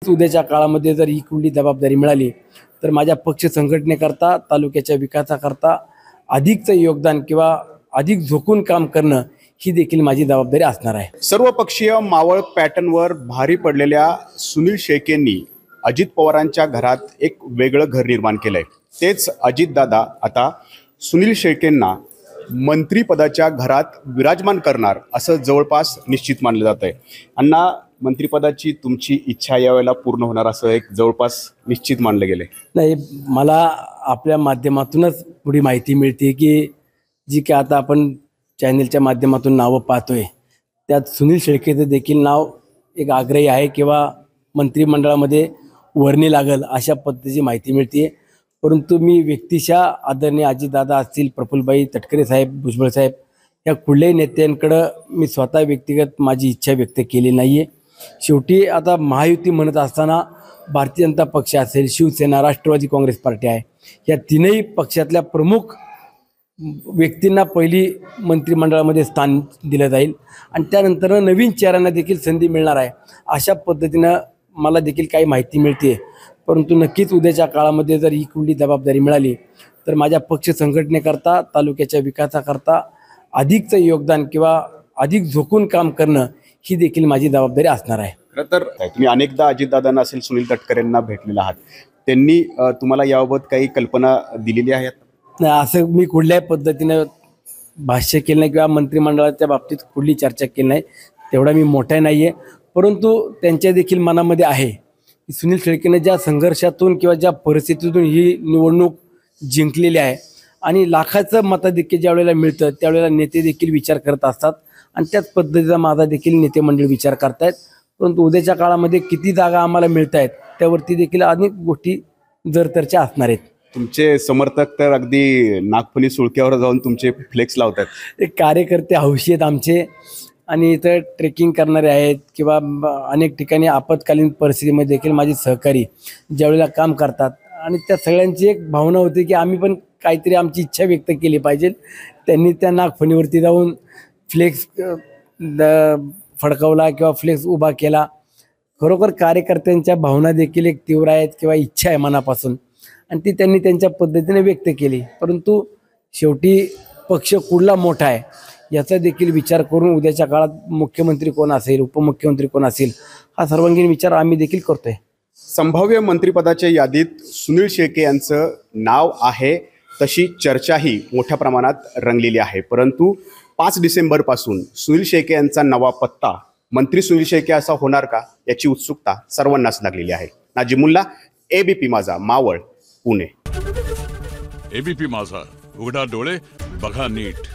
नक्कीच उद्याच्या काळामध्ये जर ही कुठली जबाबदारी मिळाली तर माझ्या पक्ष संघटनेकरता, तालुक्याच्या विकासाकरता अधिकचं योगदान किंवा अधिक झोकून काम करणं ही देखील माझी जबाबदारी असणार आहे. सर्वपक्षीय मावळ पॅटर्नवर भारी पडलेल्या सुनील शेळकेंनी अजित पवारांच्या घरात एक वेगळं घर निर्माण केलंय. तेच अजितदादा आता सुनील शेळकेंना मंत्रिपदाच्या घरात विराजमान करणार असं जवळपास निश्चित मानलं जात आहे. अण्णा, मंत्रिपदाची तुमची इच्छा यावेळेला पूर्ण होणार असं एक जवळपास निश्चित मानलं गेलंय. नाही, मला आपल्या माध्यमातूनच पुढे माहिती मिळते की जी की आता आपण चॅनलच्या माध्यमातून नावं पाहतोय त्यात सुनील शेळकेचं देखील नाव एक आग्रही आहे किंवा मंत्रिमंडळामध्ये वर्णी लागल अशा पद्धतीची माहिती मिळते. परंतु मी व्यक्तिशः आदरणीय अजितदादा असतील, प्रफुल्लभाई तटकरे साहेब, भुजबळ साहेब या कुठल्याही नेत्यांकडं मी स्वतः व्यक्तिगत माझी इच्छा व्यक्त केली नाही आहे. शेवटी आता महायुती म्हणत असताना भारतीय जनता पक्ष असेल, शिवसेना, राष्ट्रवादी काँग्रेस पार्टी आहे, या तीनही पक्षातल्या प्रमुख व्यक्तींना पहिली मंत्रिमंडळामध्ये स्थान दिलं जाईल आणि त्यानंतर नवीन चेहऱ्यांना देखील संधी मिळणार आहे अशा पद्धतीनं मला देखील काही माहिती मिळते. परंतु नक्कीच उद्याच्या काळामध्ये जर ही कुठली जबाबदारी मिळाली तर माझ्या पक्ष संघटनेकरता, तालुक्याच्या विकासाकरता अधिकचं योगदान किंवा अधिक झोकून काम करणं ही देखील माझी जबाबदारी असणार आहे. खरं तर तुम्ही अनेकदा अजितदादांना असेल, सुनील तटकरेंना भेटलेला आहात. त्यांनी तुम्हाला याबाबत काही कल्पना दिलेली आहे? नाही, असं मी कुठल्याही पद्धतीनं भाष्य केलं नाही किंवा मंत्रिमंडळाच्या बाबतीत कुठली चर्चा केली नाही. तेवढा मी मोठा नाही आहे. परंतु त्यांच्या देखील मनामध्ये आहे की सुनील शेळकेने ज्या संघर्षातून किंवा ज्या परिस्थितीतून ही निवडणूक जिंकलेली आहे आणि लाखाचं मताधिक्य ज्या वेळेला मिळतं त्यावेळेला नेते देखील विचार करत असतात आणि त्याच पद्धतीचा माझा देखील नेते मंडळ विचार करतायत. परंतु उद्याच्या काळामध्ये किती जागा आम्हाला मिळत आहेत त्यावरती देखील अनेक गोष्टी जरतरच्या असणार आहेत. तुमचे समर्थक तर अगदी नागफणी सुळक्यावर जाऊन तुमचे फ्लेक्स लावतात. एक कार्यकर्ते हौशी आहेत आमचे आणि इथं ट्रेकिंग करणारे आहेत किंवा अनेक ठिकाणी आपत्कालीन परिस्थितीमध्ये देखील माझे सहकारी ज्यावेळेला काम करतात आणि त्या सगळ्यांची एक भावना होती की आम्ही पण काहीतरी आमची इच्छा व्यक्त केली पाहिजे. त्यांनी त्या नागफणीवरती जाऊन फ्लेक्स फडकवला किंवा फ्लेक्स उभा केला. खरोखर कार्यकर्त्यांच्या भावना देखील एक तीव्र आहेत किंवा इच्छा आहे मनापासून आणि ती त्यांनी त्यांच्या पद्धतीने व्यक्त केली. परंतु शेवटी पक्ष कुठला मोठा आहे याचा देखील विचार करून उद्याच्या काळात मुख्यमंत्री कोण असेल, उपमुख्यमंत्री कोण असेल हा सर्वांगीण विचार आम्ही देखील करतोय. संभाव्य मंत्रिपदाच्या यादीत सुनील शेळके यांचं नाव आहे, तशी चर्चाही मोठ्या प्रमाणात रंगलेली आहे. परंतु 5 डिसेंबरपासून सुनील शेळके यांचा नवा पत्ता मंत्री सुनील शेळके असा होणार का याची उत्सुकता सर्वांनाच लागलेली आहे. नाजिमुल्ला, एबीपी माझा, मावळ, पुणे. एबीपी माझा, उघडा डोळे बघा नीट.